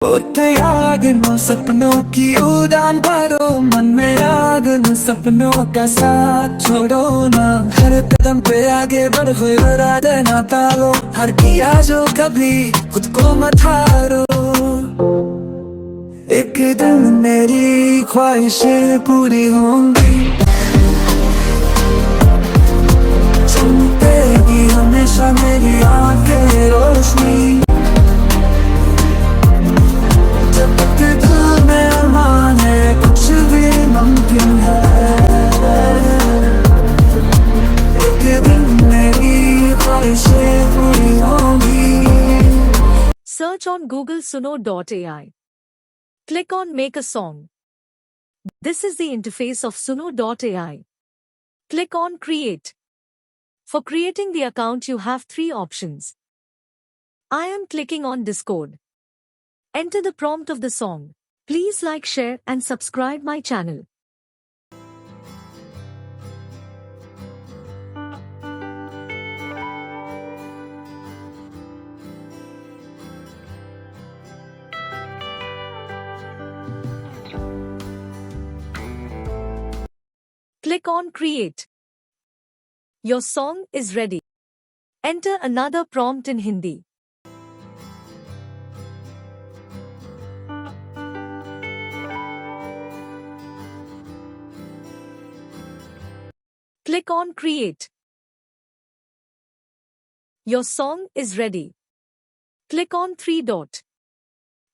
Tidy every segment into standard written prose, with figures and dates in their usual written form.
होते आग न सपनों की उड़ान भरो, मन में आग न सपनों का साथ छोड़ो ना। हर कदम पे आगे बढ़ो, इरादे ना टालो, हर किया जो कभी खुद को मत हारो। एक दिन मेरी ख्वाहिशें पूरी होंगी, चमकेगी हमेशा मेरी आंखें रोशनी। जब तक दिल में अरमान है, कुछ भी मुमकिन है। एक दिन मेरी ख्वाहिशें पूरी होंगी। Search on Google Suno.ai. Click on Make a Song. This is the interface of Suno.ai. Click on Create. For creating the account, you have three options. I am clicking on Discord. Enter the prompt of the song. Please like, share, and subscribe my channel. Click on Create. Your song is ready. Enter another prompt in Hindi. Click on Create. Your song is ready. Click on three dot.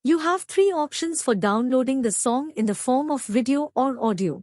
You have three options for downloading the song in the form of video or audio.